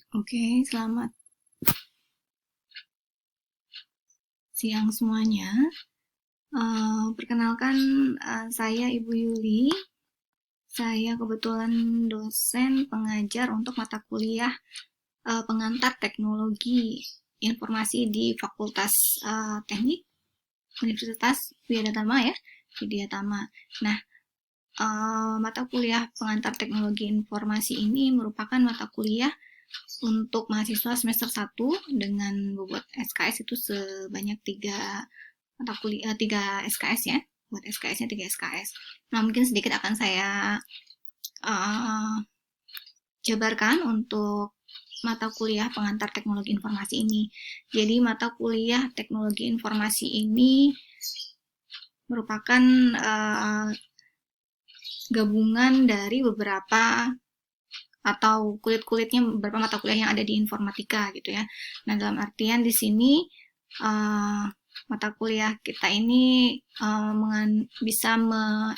Oke, selamat siang semuanya. Perkenalkan, saya Ibu Yuli. Saya kebetulan dosen pengajar untuk mata kuliah pengantar teknologi informasi di Fakultas Teknik Universitas Widyatama ya, Widyatama. Nah, mata kuliah pengantar teknologi informasi ini merupakan mata kuliah untuk mahasiswa semester 1 dengan bobot SKS itu sebanyak 3 SKS ya, buat SKS-nya 3 SKS. Nah, mungkin sedikit akan saya uh, jabarkan untuk mata kuliah pengantar teknologi informasi ini. Jadi mata kuliah teknologi informasi ini merupakan gabungan dari beberapa atau kulit-kulitnya beberapa mata kuliah yang ada di informatika gitu ya. Nah, dalam artian di sini mata kuliah kita ini bisa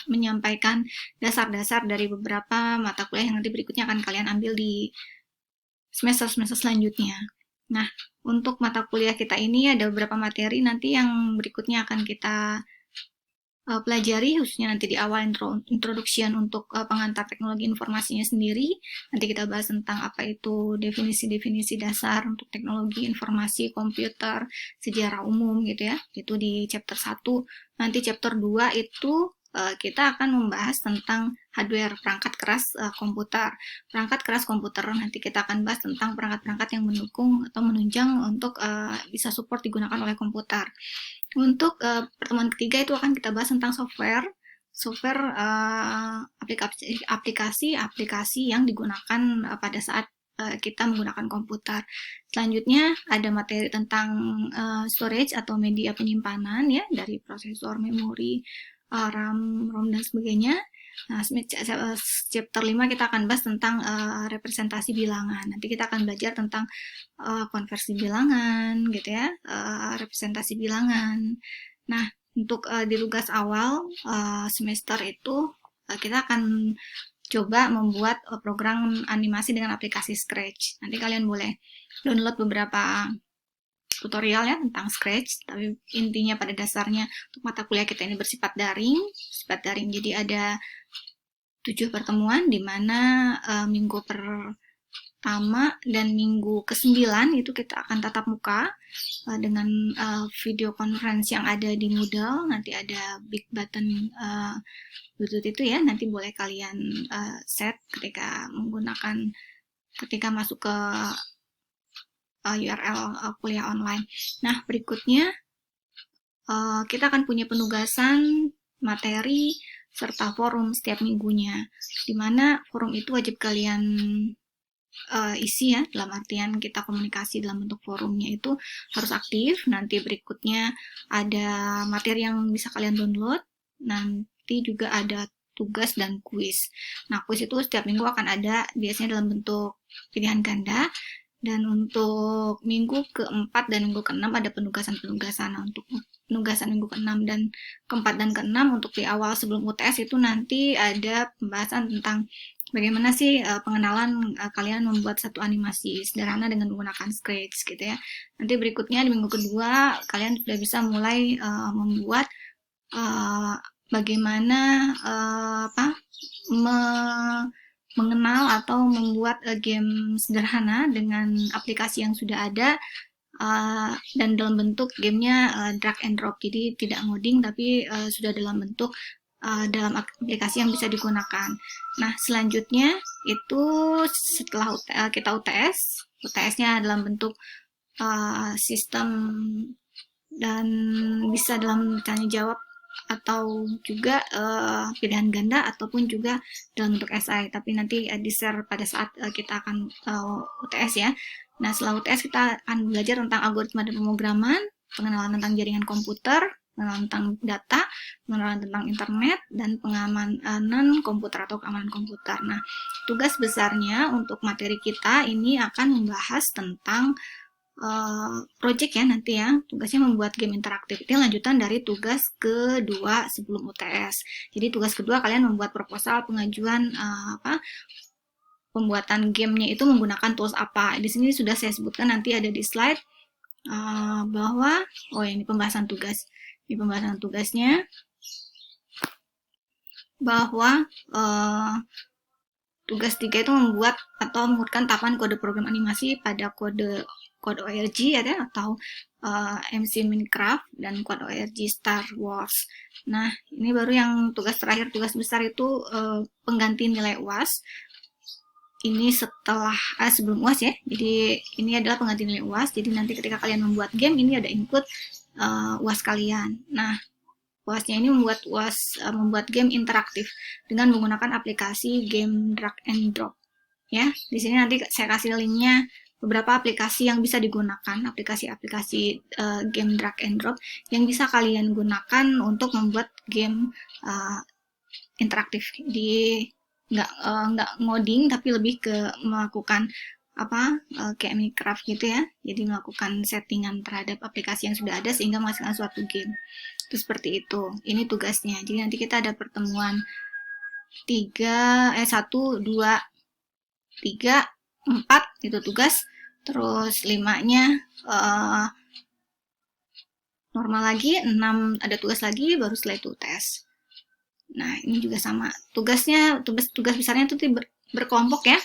menyampaikan dasar-dasar dari beberapa mata kuliah yang nanti berikutnya akan kalian ambil di semester-semester selanjutnya. Nah, untuk mata kuliah kita ini ada beberapa materi nanti yang berikutnya akan kita pelajari, khususnya nanti di awal introduction untuk pengantar teknologi informasinya sendiri. Nanti kita bahas tentang apa itu definisi-definisi dasar untuk teknologi informasi komputer, sejarah umum gitu ya. Itu di chapter 1. Nanti chapter 2 itu kita akan membahas tentang hardware, perangkat keras komputer. Perangkat keras komputer nanti kita akan bahas tentang perangkat-perangkat yang mendukung atau menunjang untuk bisa support digunakan oleh komputer. Untuk pertemuan ketiga itu akan kita bahas tentang software aplikasi yang digunakan pada saat kita menggunakan komputer. Selanjutnya ada materi tentang storage atau media penyimpanan ya, dari prosesor, memori, RAM, ROM dan sebagainya. Nah, chapter 5 kita akan bahas tentang representasi bilangan. Nanti kita akan belajar tentang konversi bilangan gitu ya, representasi bilangan. Nah, untuk di tugas awal semester itu kita akan coba membuat program animasi dengan aplikasi Scratch. Nanti kalian boleh download beberapa tutorial ya tentang Scratch, tapi intinya pada dasarnya untuk mata kuliah kita ini bersifat daring. Jadi ada 7 pertemuan di mana minggu pertama dan minggu ke-9 itu kita akan tatap muka dengan video conference yang ada di Moodle. Nanti ada big button Bluetooth itu ya, nanti boleh kalian set ketika masuk ke URL kuliah online. Nah, berikutnya kita akan punya penugasan materi serta forum setiap minggunya, di mana forum itu wajib kalian isi ya, dalam artian kita komunikasi dalam bentuk forumnya itu harus aktif. Nanti berikutnya ada materi yang bisa kalian download, nanti juga ada tugas dan kuis. Nah, kuis itu setiap minggu akan ada, biasanya dalam bentuk pilihan ganda. Dan untuk minggu ke-4 dan minggu ke-6 ada penugasan-penugasan. Nah, untuk penugasan minggu ke-6 dan ke-4 dan ke-6 untuk di awal sebelum UTS itu nanti ada pembahasan tentang bagaimana sih pengenalan kalian membuat satu animasi sederhana dengan menggunakan Scratch gitu ya. Nanti berikutnya di minggu kedua kalian sudah bisa mulai membuat bagaimana mengenal atau membuat game sederhana dengan aplikasi yang sudah ada dan dalam bentuk gamenya drag and drop, jadi tidak ngoding tapi sudah dalam bentuk dalam aplikasi yang bisa digunakan. Nah, selanjutnya itu setelah kita UTS-nya dalam bentuk sistem dan bisa dalam tanya jawab atau juga pilihan ganda ataupun juga dalam bentuk esai, tapi nanti di-share pada saat kita akan UTS ya. Nah, setelah UTS kita akan belajar tentang algoritma dan pemrograman, pengenalan tentang jaringan komputer, pengenalan tentang data, pengenalan tentang internet, dan pengamanan komputer atau keamanan komputer. Nah, tugas besarnya untuk materi kita ini akan membahas tentang project ya nanti ya, tugasnya membuat game interaktif. Ini lanjutan dari tugas kedua sebelum UTS. Jadi tugas kedua kalian membuat proposal pengajuan pembuatan gamenya itu menggunakan tools apa. Di sini sudah saya sebutkan, nanti ada di slide bahwa ini pembahasan tugas. Di pembahasan tugasnya bahwa tugas 3 itu membuat atau menguatkan tahapan kode program animasi pada kode ORG ya, atau MC Minecraft dan kode ORG Star Wars. Nah, ini baru yang tugas terakhir, tugas besar itu pengganti nilai UAS. Ini setelah sebelum UAS ya. Jadi ini adalah pengganti nilai UAS. Jadi nanti ketika kalian membuat game, ini ada input UAS kalian. Nah, UASnya ini membuat membuat game interaktif dengan menggunakan aplikasi game drag and drop. Ya, di sini nanti saya kasih linknya beberapa aplikasi yang bisa digunakan, aplikasi-aplikasi game drag and drop yang bisa kalian gunakan untuk membuat game interaktif. Di nggak ngoding, tapi lebih ke melakukan kayak Minecraft gitu ya. Jadi melakukan settingan terhadap aplikasi yang sudah ada sehingga menghasilkan suatu game. Itu seperti itu. Ini tugasnya. Jadi nanti kita ada pertemuan 1, 2, 3, 4 itu tugas. Terus 5-nya normal lagi, 6 ada tugas lagi, baru setelah itu tes. Nah, ini juga sama. Tugasnya, tugas besarnya itu berkelompok ya.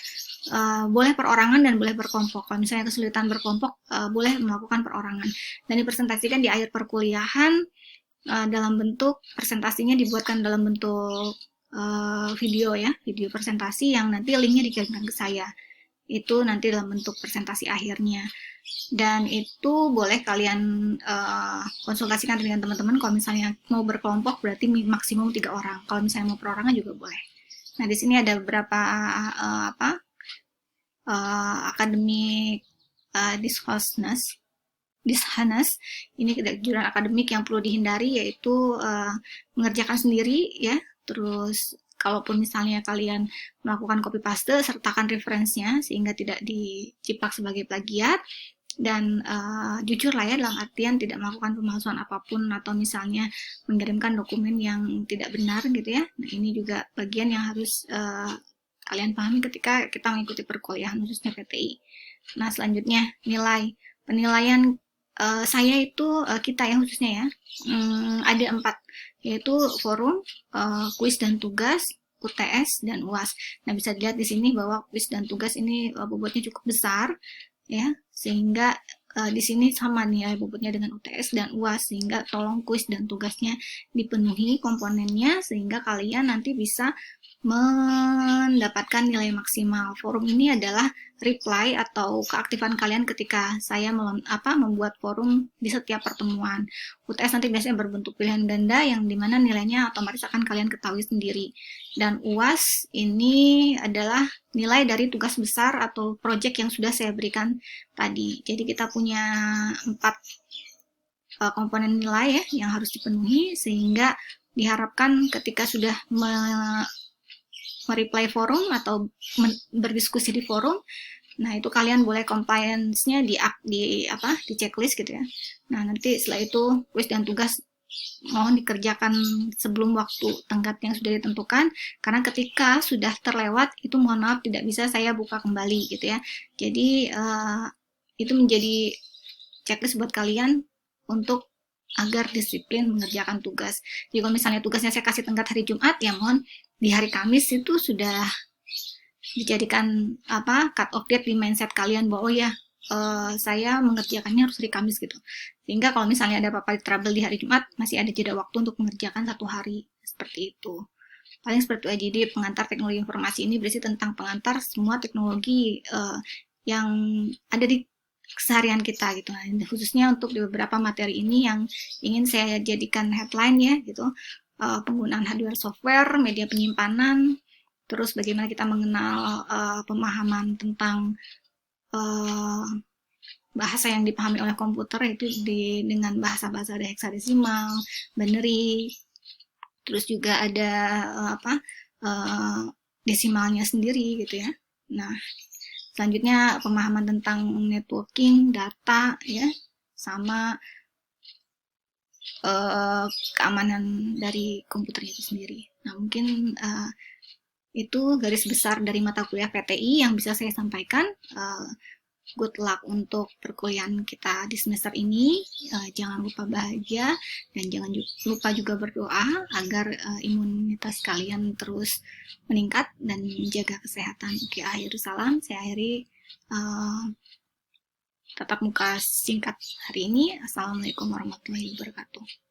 Boleh perorangan dan boleh berkelompok. Kalau misalnya kesulitan berkelompok, boleh melakukan perorangan. Dan dipresentasikan di akhir perkuliahan dalam bentuk, presentasinya dibuatkan dalam bentuk video ya, video presentasi yang nanti linknya dikirimkan ke saya. Itu nanti dalam bentuk presentasi akhirnya. Dan itu boleh kalian konsultasikan dengan teman-teman. Kalau misalnya mau berkelompok berarti maksimum 3 orang. Kalau misalnya mau perorangan juga boleh. Nah, di sini ada beberapa akademik dishonest. Ini kejuruan akademik yang perlu dihindari, yaitu mengerjakan sendiri ya. Terus kalaupun misalnya kalian melakukan copy paste, sertakan referensinya sehingga tidak diciplak sebagai plagiat. Dan jujur lah ya, dalam artian tidak melakukan pemalsuan apapun atau misalnya mengirimkan dokumen yang tidak benar gitu ya. Nah, ini juga bagian yang harus kalian pahami ketika kita mengikuti perkuliahan khususnya PTI. Nah, selanjutnya nilai. Penilaian saya itu kita yang khususnya ya, ada 4, yaitu forum, kuis dan tugas, UTS, dan UAS. Nah, bisa dilihat di sini bahwa kuis dan tugas ini bobotnya cukup besar ya, sehingga di sini sama nih bobotnya dengan UTS dan UAS, sehingga tolong kuis dan tugasnya dipenuhi komponennya sehingga kalian nanti bisa mendapatkan nilai maksimal. Forum ini adalah reply atau keaktifan kalian ketika saya membuat forum di setiap pertemuan. UTS nanti biasanya berbentuk pilihan ganda yang dimana nilainya otomatis akan kalian ketahui sendiri. Dan UAS ini adalah nilai dari tugas besar atau project yang sudah saya berikan tadi. Jadi kita punya 4 komponen nilai ya yang harus dipenuhi, sehingga diharapkan ketika sudah mereply forum atau berdiskusi di forum, nah itu kalian boleh compliance-nya di checklist gitu ya. Nah, nanti setelah itu kuis dan tugas mohon dikerjakan sebelum waktu tenggat yang sudah ditentukan, karena ketika sudah terlewat itu mohon maaf tidak bisa saya buka kembali gitu ya. Jadi itu menjadi checklist buat kalian untuk agar disiplin mengerjakan tugas. Jadi kalau misalnya tugasnya saya kasih tenggat hari Jumat, ya mohon di hari Kamis itu sudah dijadikan cut off date di mindset kalian bahwa saya mengerjakannya harus hari Kamis gitu. Sehingga kalau misalnya ada apa-apa trouble di hari Jumat, masih ada jeda waktu untuk mengerjakan 1 hari. Seperti itu. Paling seperti itu aja. Jadi pengantar teknologi informasi ini berisi tentang pengantar semua teknologi yang ada di keseharian kita gitu. Nah, khususnya untuk di beberapa materi ini yang ingin saya jadikan headline ya gitu. Penggunaan hardware software, media penyimpanan, terus bagaimana kita mengenal pemahaman tentang bahasa yang dipahami oleh komputer, itu dengan bahasa-bahasa ada heksadesimal, binary, terus juga ada desimalnya sendiri gitu ya. Nah, selanjutnya pemahaman tentang networking, data ya, sama keamanan dari komputer itu sendiri. Nah, mungkin Itu garis besar dari mata kuliah PTI yang bisa saya sampaikan. Good luck untuk perkuliahan kita di semester ini. Jangan lupa bahagia dan jangan lupa juga berdoa agar imunitas kalian terus meningkat dan menjaga kesehatan. Oke, akhir salam. Saya akhiri tatap muka singkat hari ini. Assalamualaikum warahmatullahi wabarakatuh.